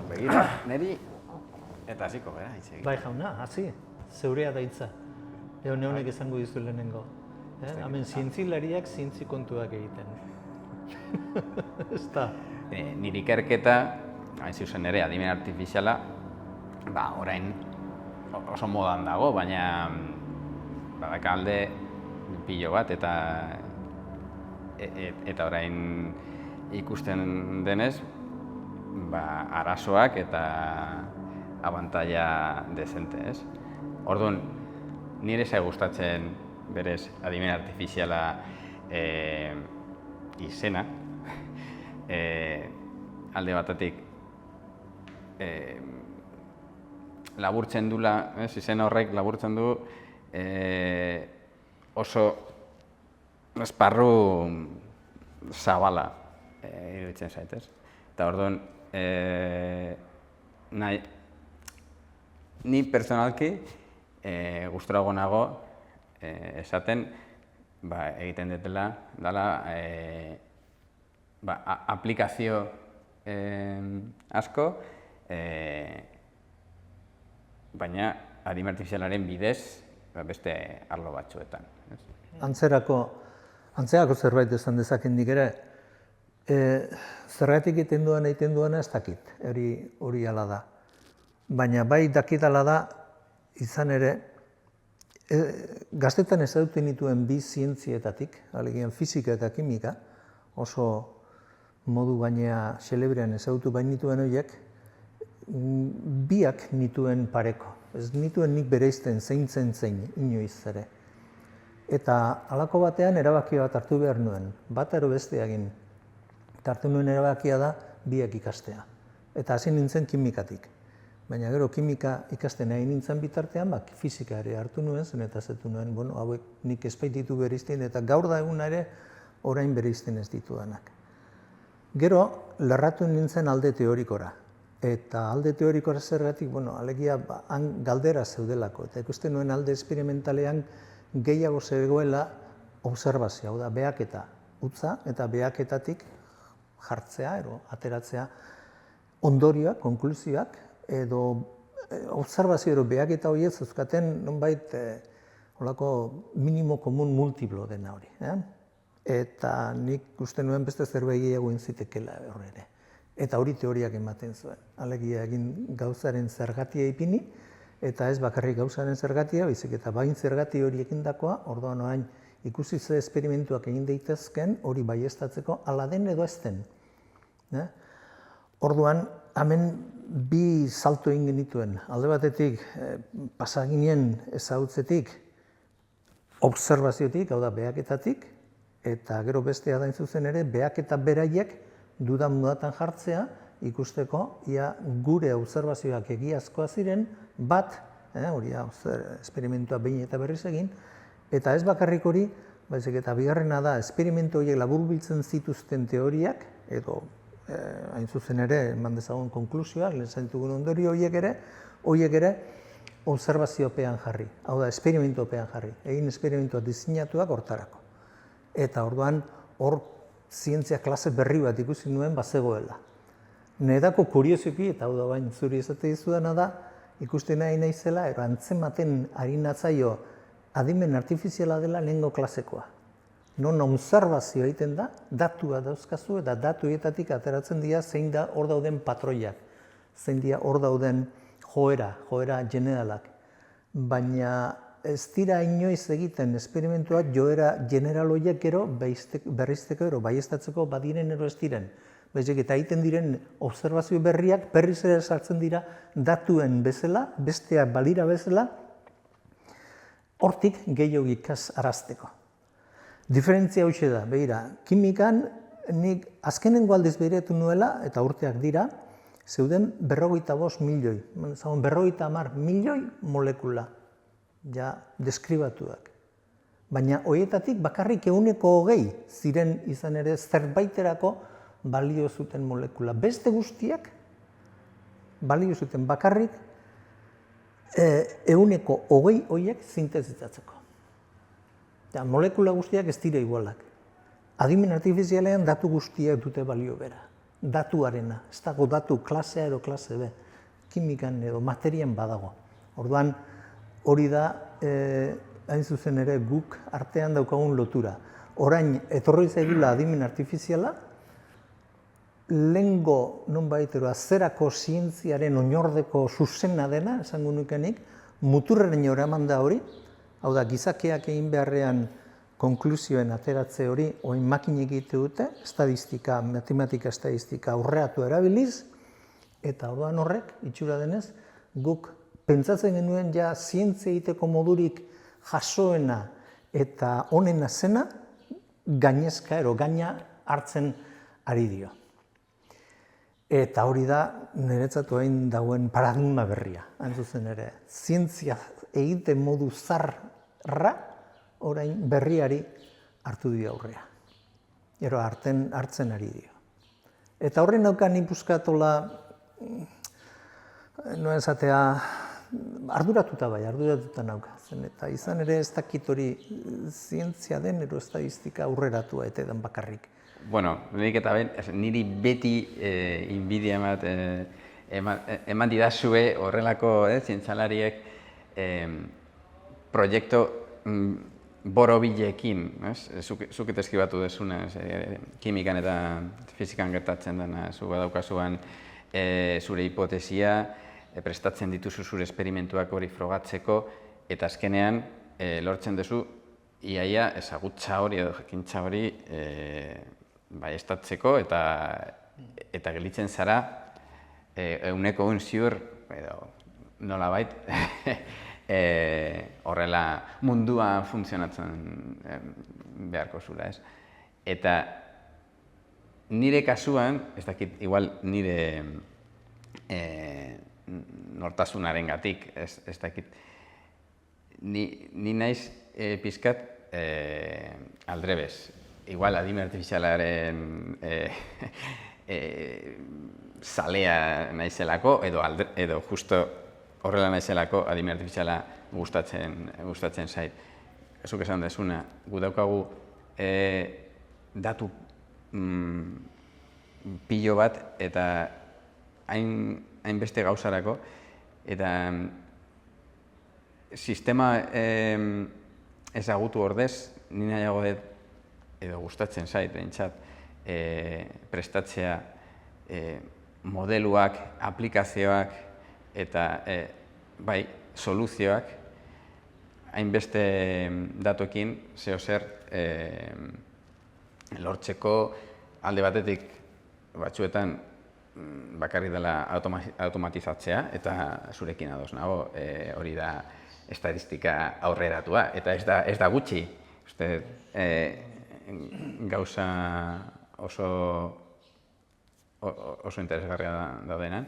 Begira, niri eta hasiko gara hitz egiten. Bai jauna, hasi, zeurea da hitza. Honek esango dizu lehenengo. Hemen zientzilariak zientzi kontuak egiten. Ez da. Nire ikerketa, hain zuzen ere, adimen artifiziala, orain oso modan dago, baina badaka alde pilo bat eta orain ikusten denez, arazoak eta abantaila dezente, ez? Orduan, nire zai gustatzen berez adimen artifiziala izena, alde batetik laburtzen dula, izen horrek laburtzen du oso esparru zabala iruditzen zait, ez? Eta orduan, ni pertsonalki gusturago nago esaten egiten dutela dela aplikazio asko, baina adimen artifizialaren bidez beste arlo batzuetan. Antzerako zerbait esan dezaken nik ere, zergatik egiten duena ez dakit, hori hala da. Baina bai dakitala da, izan ere, gaztetan ezagutu nituen bi zientzietatik, alegian fisika eta kimika, oso modu baina xelebrean ezagutu bainituen horiek, biak nituen pareko. Ez nituen nik bereizten zein inoiz ere. Eta halako batean erabaki bat hartu behar nuen, bat ero beste egin. Eta hartu nuen erabakia da biak ikastea. Eta hasi nintzen kimikatik. Baina gero kimika ikasten nahi nintzen bitartean, fisika ere hartu nuen, zen eta zetu nuen, hauek nik espaititu bereizten, eta gaur da eguna ere orain bereizten ez ditudanak. Gero, lerratu nintzen alde teorikora. Eta alde teorikora zergatik, alegia han galdera zeudelako. Eta ikusten nuen alde esperimentalean gehiago zegoela obserbazioa, hau da, behaketa utza eta behaketatik jartzea, ateratzea ondorioak, konklusioak, edo obserbazio edo behaketa horiek zuzkaten nonbait minimo komun multiplo dena hori. Eta nik uste nuen beste zerbait gehiago zitekela horre ere. Eta hori teoriak ematen zuen. Alegia egin gauzaren zergatia ipini, eta ez bakarrik gauzaren zergatia, baizik eta bain zergati hori egindakoa, orduan orain ikusi ze esperimentuak egin daitezken hori baieztatzeko ala den edo ez den. Orduan, hemen bi salto egin genituen. Alde batetik, pasaginen ezagutzetik, obserbaziotik, hau da, behaketatik, eta gero bestea da zuzen ere, behaketa beraiek dudan mudatan jartzea, ikusteko, ia gure obserbazioak egiazkoa ziren, bat, hori esperimentua behin eta berriz egin, eta ez bakarrik hori, baizik eta bigarrena da, esperimentu horiek laburbiltzen zituzten teoriak, edo hain zuzen ere, eman dezagun konklusioak, lehen zaitugun ondorio horiek ere, obserbaziopean jarri, hau da, esperimentupean jarri, egin esperimentua diseinatuak hortarako. Eta orduan, hor zientzia klase berri bat ikusi nuen bazegoela. Nedako kuriosoki, eta hau da bain zuri esate dizudana da, ikusten nahi naizela, antzematen ari natzaio adimen artifiziala dela lehengo klasekoa. Non obserbazioa egiten da, datua dauzkazu eta datuetatik ateratzen dira zein da hor dauden patroiak, zein dira hor dauden joera generalak. Baina ez dira inoiz egiten esperimentuak joera general horiek gero berrizteko ero, baieztatzeko badiren ero ez diren. Baizik eta egiten diren obserbazio berriak berriz ere sartzen dira datuen bezala, besteak balira bezala, hortik gehiago ikas arazteko. Diferentzia hoxe da, behira, kimikan nik azkenengo aldiz behiratu nuela, eta urteak dira, zeuden 45 milioi, 50 milioi molekula, ja deskribatuak. Baina horietatik bakarrik 120 ziren izan ere zerbaiterako balio zuten molekula. Beste guztiak balio zuten bakarrik 120 horiek sintetizatzeko. Molekula guztiak ez dira igualak. Adimen artifizialean datu guztiak dute balio bera. datuarena, ez dago datu klasea edo klase B, kimikan edo materian badago. Orduan, hori da, hain zuzen ere, guk artean daukagun lotura. Orain, etorri zaigula adimen artifiziala, lehengo, nonbait, azerako zientziaren oinordeko zuzena dena, esango nukenik, muturraren eraman da hori, hau da, gizakiak egin beharrean konklusioen ateratze hori orain makinek egite dute, estadistika, matematika estadistika aurreatu erabiliz, eta orduan horrek, itxura denez, guk pentsatzen genuen ja zientzia egiteko modurik jasoena eta honena zena, gainezka ero gaina hartzen ari dio. Eta hori da, niretzat orain dagoen paradigma berria, hain zuzen ere. Zientzia egiten modu zarra, orain berriari hartu dio aurrea. Gero hartzen ari dio. Eta horren daukan ipuzkatola, no esatea, arduratuta nauka. Eta izan ere ez dakit hori zientzia den, ero estadistika aurreratua ete den bakarrik. Bueno, nik eta ben, niri beti inbidia eman didazue horrelako zientzialariek proiektu borobilekin, zuk eta eskibatu desuna, kimikan eta fizikan gertatzen dena, zu badaukazuan zure hipotesia, prestatzen dituzu zure esperimentuak hori frogatzeko, eta azkenean lortzen duzu iaia ezagutza hori edo jakintza hori baieztatzeko eta gelditzen zara ehuneko ziur edo nolabait horrela mundua funtzionatzen beharko zula, ez? Eta nire kasuan, ez dakit, igual nire nortasunarengatik, ez dakit, ni naiz pizkat aldrebes. Igual adimen artifizialaren zalea naizelako, edo justo horrela naizelako adimen artifiziala gustatzen zait. Zuk esan dezuna, gu daukagu datu pilo bat eta hainbeste gauzarako, eta sistema ezagutu ordez, ni nahiago dut, edo gustatzen zait, behintzat, prestatzea modeluak, aplikazioak eta bai, soluzioak, hainbeste datuekin zeo zer lortzeko alde batetik batzuetan bakarrik dela automatizatzea, eta zurekin ados nago, hori da estadistika aurreratua, eta ez da gutxi. Gauza oso interesgarria daudenan,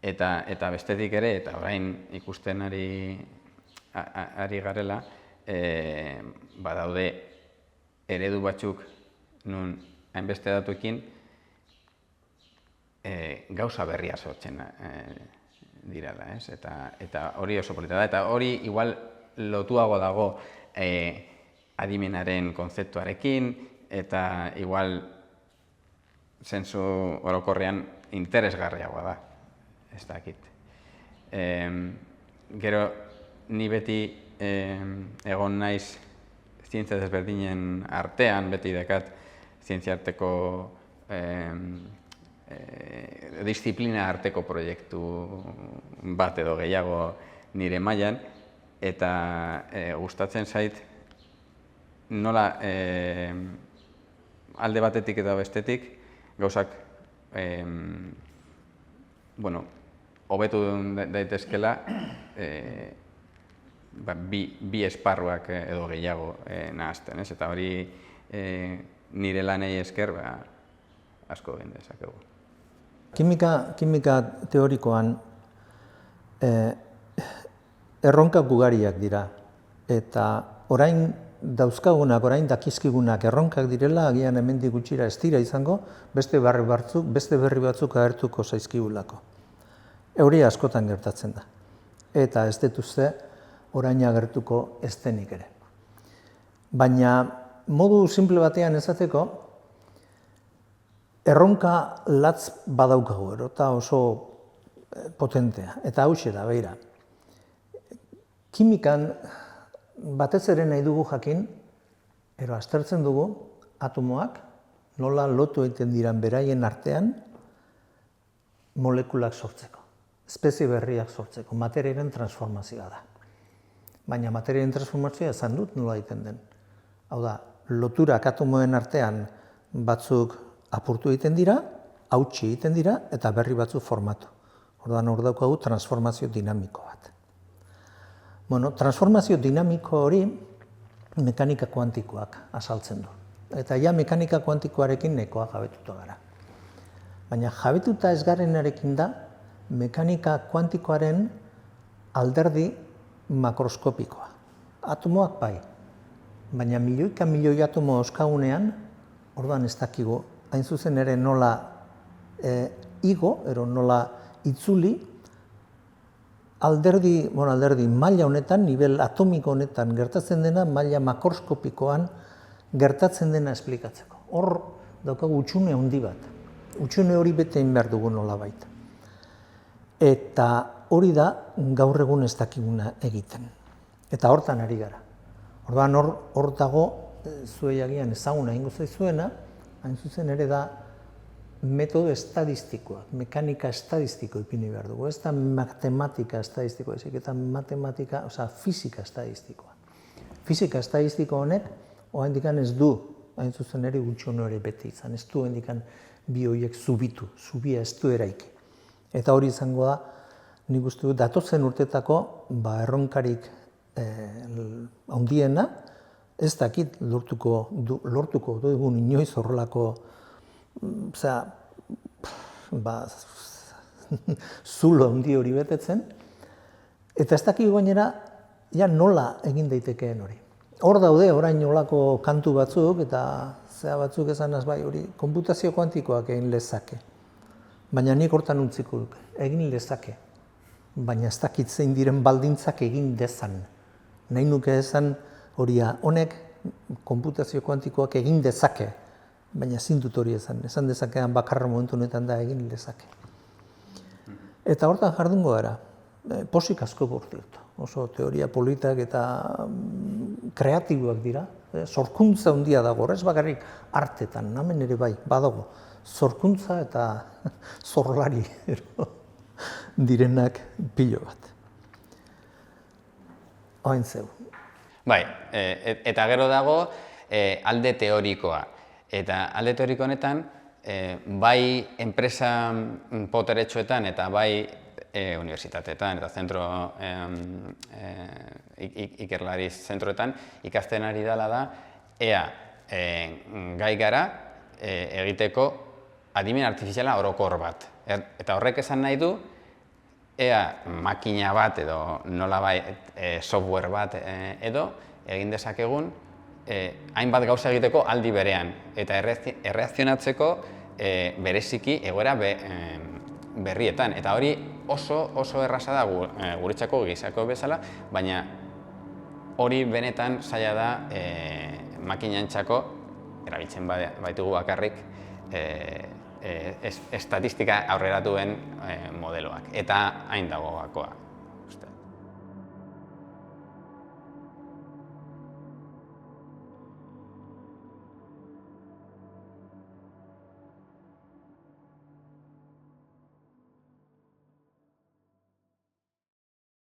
eta bestetik ere, eta orain ikusten ari garela, badaude eredu batzuk nun hainbeste datuekin gauza berria sortzen direla, ez? Eta hori oso polita da, eta hori igual lotuago dago adimenaren kontzeptuarekin, eta igual zentzu orokorrean interesgarriagoa da, ez dakit. Gero, ni beti egon naiz zientzia desberdinen artean, beti dekat zientzia arteko disiplina arteko proiektu bat edo gehiago nire mailan, eta gustatzen zait nola alde batetik eta bestetik gauzak hobetu daitezkela bi esparruak edo gehiago nahazten, ez? Eta hori nire lanei esker asko egin dezakegu. Kimika teorikoan erronkak ugariak dira, eta orain dauzkagunak, orain dakizkigunak erronkak direla, agian hemendik gutxira ez dira izango, beste berri batzuk agertuko zaizkigulako. Hori askotan gertatzen da. Eta ez dut uste orain agertuko ez denik ere. Baina modu simple batean esateko, erronka latz badaukagu, eta oso potentea. Eta hauxe da, beira. Kimikan batez ere nahi dugu jakin, aztertzen dugu atomoak nola lotu egiten diran beraien artean molekulak sortzeko, espezie berriak sortzeko, materiaren transformazioa da. Baina materiaren transformazioa esan dut nola egiten den. Hau da, loturak atomoen artean batzuk apurtu egiten dira, hautsi egiten dira, eta berri batzuk formatu. Orduan hor daukagu transformazio dinamiko bat. Bueno, transformazio dinamiko hori mekanika kuantikoak azaltzen du. Eta ja mekanika kuantikoarekin nekoa jabetuta gara. Baina jabetuta ez garenarekin da mekanika kuantikoaren alderdi makroskopikoa. Atomoak bai, baina milioika milioi atomo euskagunean, orduan ez dakigu, hain zuzen ere nola igo, nola itzuli, alderdi maila honetan, nivel atomiko honetan gertatzen dena, maila makroskopikoan gertatzen dena esplikatzeko. Hor daukagu utxune handi bat. Utxune hori bete egin behar dugu nolabait. Eta hori da gaur egun ez dakiguna egiten. Eta hortan ari gara. Orduan hor dago, zuei agian ezaguna egingo zaizuena, hain zuzen ere da metodo estadistikoa, mekanika estadistiko ipini behar dugu. Ez da matematika estadistikoa, eta matematika, fisika estadistikoa. Fisika estadistiko honek, oraindik ez du, hain zuzen ere utxune hori bete izan, ez du oraindik bi horiek zubitu, zubia ez du eraiki. Eta hori izango da, nik uste dut, datozen urtetako erronkarik handiena, ez dakit lortuko dugun inoiz horrelako zulo handi hori betetzen, eta ez dakit gainera nola egin daitekeen hori. Hor daude orain olako kantu batzuk eta zea batzuk esanaz bai hori konputazio kuantikoak egin lezake. Baina nik hortan utziko duk, egin lezake. Baina ez dakit zein diren baldintzak egin dezan. Nahi nuke esan honek konputazio kuantikoak egin dezake. Baina ezin dut hori esan dezakean bakarra momentu honetan da egin lezake. Eta hortan jardungo gara, posik asko bortiotu. Oso teoria politak eta kreatiboak dira. Sorkuntza handia dago, ez bakarrik artetan, hemen ere bai, badago. Sorkuntza eta zorlari direnak pilo bat. Hain zeu. Bai, eta gero dago alde teorikoa. Eta alde teoriko honetan, bai enpresa poteretsuetan eta bai unibertsitateetan eta zentro ikerlari zentroetan ikasten ari dela da ea gai gara egiteko adimen artifiziala orokor bat. Eta horrek esan nahi du ea makina bat edo nolabait software bat edo egin dezakegun hainbat gauza egiteko aldi berean eta erreakzionatzeko bereziki egoera berrietan. Eta hori oso erraza da guretzako gizako bezala, baina hori benetan zaila da makinantzako erabiltzen baitugu bakarrik estatistika aurreratuen modeloak. Eta hain dago gakoa.